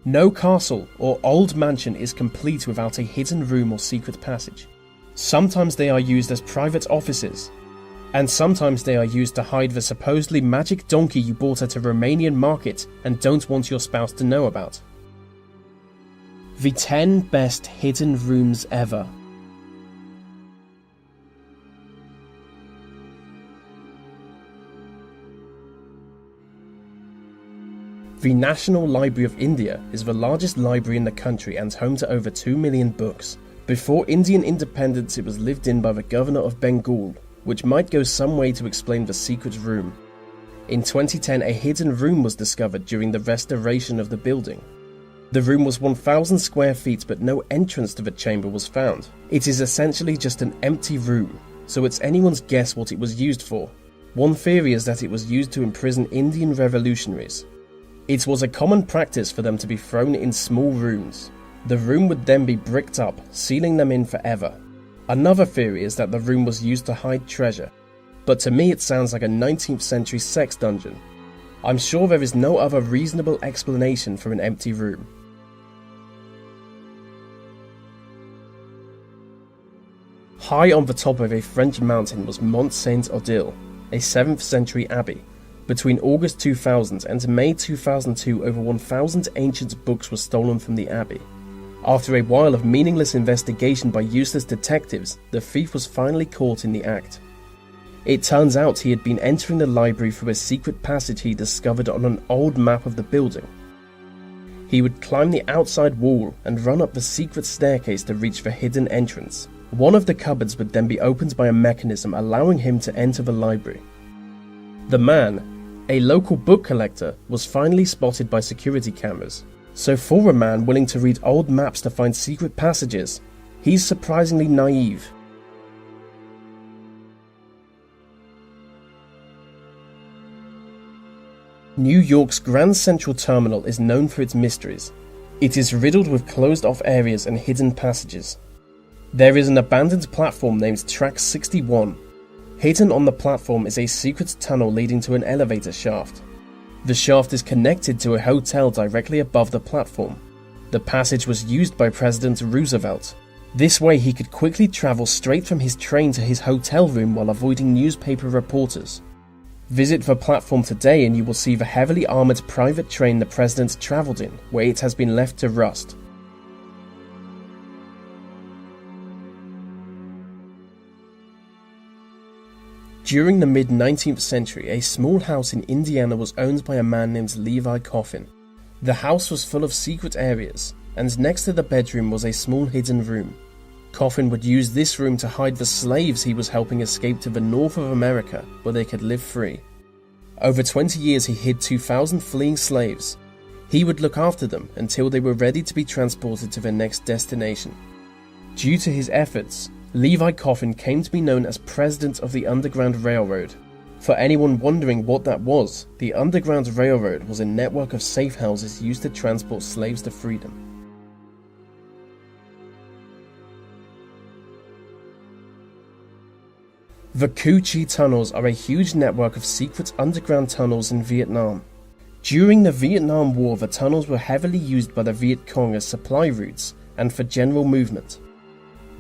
No castle or old mansion is complete without a hidden room or secret passage. Sometimes they are used as private offices, and sometimes they are used to hide the supposedly magic donkey you bought at a Romanian market and don't want your spouse to know about. The 10 best hidden rooms ever. The National Library of India is the largest library in the country and home to over 2 million books. Before Indian independence, it was lived in by the governor of Bengal, which might go some way to explain the secret room. In 2010, a hidden room was discovered during the restoration of the building. The room was 1,000 square feet, but no entrance to the chamber was found. It is essentially just an empty room, so it's anyone's guess what it was used for. One theory is that it was used to imprison Indian revolutionaries. It was a common practice for them to be thrown in small rooms. The room would then be bricked up, sealing them in forever. Another theory is that the room was used to hide treasure, but to me it sounds like a 19th century sex dungeon. I'm sure there is no other reasonable explanation for an empty room. High on the top of a French mountain was Mont Saint-Odile, a 7th century abbey. Between August 2000 and May 2002, over 1,000 ancient books were stolen from the abbey. After a while of meaningless investigation by useless detectives, the thief was finally caught in the act. It turns out he had been entering the library through a secret passage he discovered on an old map of the building. He would climb the outside wall and run up the secret staircase to reach the hidden entrance. One of the cupboards would then be opened by a mechanism allowing him to enter the library. The man, a local book collector, was finally spotted by security cameras. So for a man willing to read old maps to find secret passages, he's surprisingly naive. New York's Grand Central Terminal is known for its mysteries. It is riddled with closed-off areas and hidden passages. There is an abandoned platform named Track 61. Hidden on the platform is a secret tunnel leading to an elevator shaft. The shaft is connected to a hotel directly above the platform. The passage was used by President Roosevelt. This way he could quickly travel straight from his train to his hotel room while avoiding newspaper reporters. Visit the platform today and you will see the heavily armoured private train the president travelled in, where it has been left to rust. During the mid-19th century, a small house in Indiana was owned by a man named Levi Coffin. The house was full of secret areas, and next to the bedroom was a small hidden room. Coffin would use this room to hide the slaves he was helping escape to the north of America, where they could live free. Over 20 years he hid 2,000 fleeing slaves. He would look after them until they were ready to be transported to their next destination. Due to his efforts, Levi Coffin came to be known as President of the Underground Railroad. For anyone wondering what that was, the Underground Railroad was a network of safe houses used to transport slaves to freedom. The Cu Chi tunnels are a huge network of secret underground tunnels in Vietnam. During the Vietnam War, the tunnels were heavily used by the Viet Cong as supply routes and for general movement.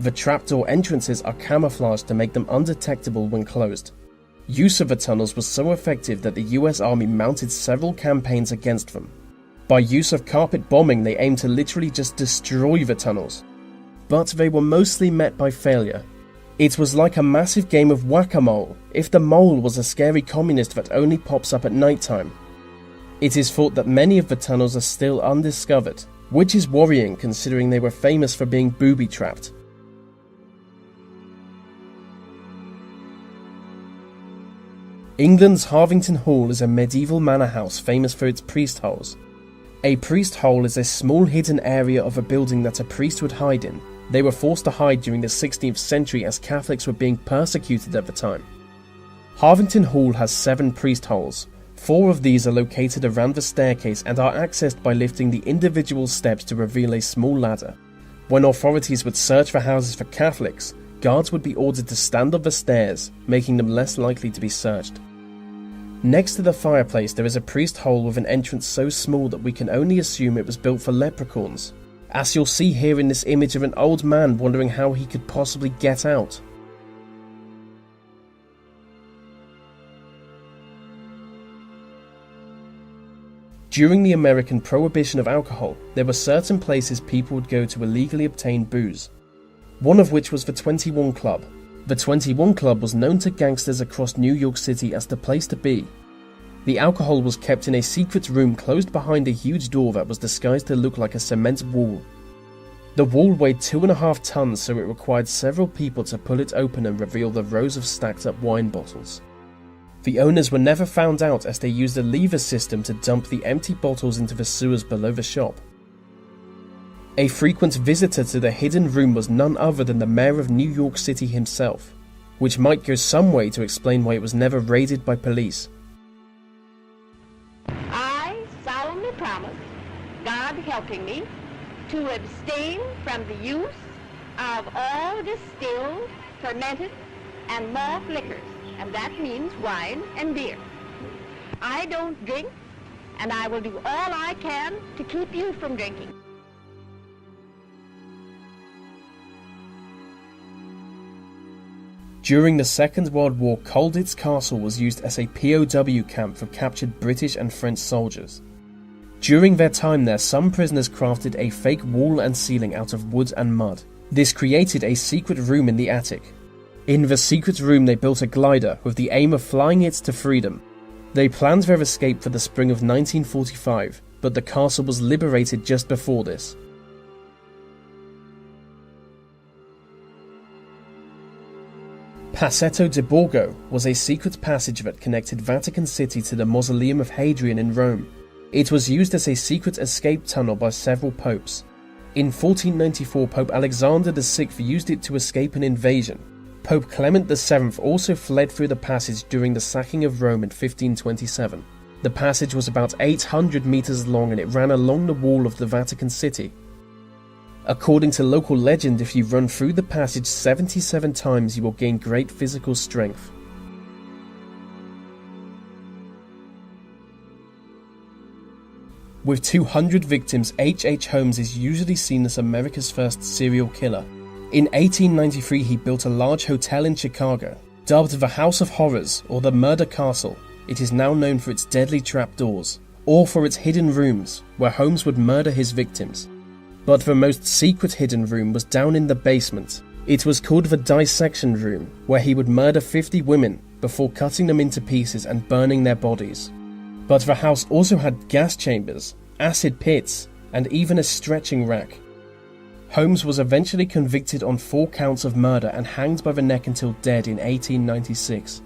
The trapdoor entrances are camouflaged to make them undetectable when closed. Use of the tunnels was so effective that the US Army mounted several campaigns against them. By use of carpet bombing, they aimed to literally just destroy the tunnels. But they were mostly met by failure. It was like a massive game of whack-a-mole, if the mole was a scary communist that only pops up at nighttime. It is thought that many of the tunnels are still undiscovered, which is worrying considering they were famous for being booby-trapped. England's Harvington Hall is a medieval manor house famous for its priest holes. A priest hole is a small hidden area of a building that a priest would hide in. They were forced to hide during the 16th century as Catholics were being persecuted at the time. Harvington Hall has 7 priest holes. 4 of these are located around the staircase and are accessed by lifting the individual steps to reveal a small ladder. When authorities would search for houses for Catholics, guards would be ordered to stand on the stairs, making them less likely to be searched. Next to the fireplace there is a priest hole with an entrance so small that we can only assume it was built for leprechauns, as you'll see here in this image of an old man wondering how he could possibly get out. During the American prohibition of alcohol, there were certain places people would go to illegally obtain booze, one of which was the 21 Club. The 21 Club was known to gangsters across New York City as the place to be. The alcohol was kept in a secret room closed behind a huge door that was disguised to look like a cement wall. The wall weighed 2.5 tons, so it required several people to pull it open and reveal the rows of stacked up wine bottles. The owners were never found out as they used a lever system to dump the empty bottles into the sewers below the shop. A frequent visitor to the hidden room was none other than the mayor of New York City himself, which might go some way to explain why it was never raided by police. I solemnly promise, God helping me, to abstain from the use of all distilled, fermented, and malt liquors, and that means wine and beer. I don't drink, and I will do all I can to keep you from drinking. During the Second World War, Colditz Castle was used as a POW camp for captured British and French soldiers. During their time there, some prisoners crafted a fake wall and ceiling out of wood and mud. This created a secret room in the attic. In the secret room they built a glider with the aim of flying it to freedom. They planned their escape for the spring of 1945, but the castle was liberated just before this. Passetto di Borgo was a secret passage that connected Vatican City to the Mausoleum of Hadrian in Rome. It was used as a secret escape tunnel by several popes. In 1494, Pope Alexander VI used it to escape an invasion. Pope Clement VII also fled through the passage during the sacking of Rome in 1527. The passage was about 800 meters long and it ran along the wall of the Vatican City. According to local legend, if you run through the passage 77 times, you will gain great physical strength. With 200 victims, H.H. Holmes is usually seen as America's first serial killer. In 1893, he built a large hotel in Chicago. Dubbed the House of Horrors or the Murder Castle, it is now known for its deadly trapdoors, or for its hidden rooms, where Holmes would murder his victims. But the most secret hidden room was down in the basement. It was called the Dissection Room, where he would murder 50 women before cutting them into pieces and burning their bodies. But the house also had gas chambers, acid pits, and even a stretching rack. Holmes was eventually convicted on 4 counts of murder and hanged by the neck until dead in 1896.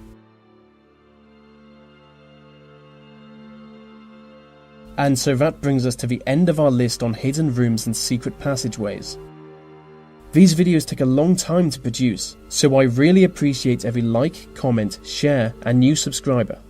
And so that brings us to the end of our list on hidden rooms and secret passageways. These videos take a long time to produce, so I really appreciate every like, comment, share, and new subscriber.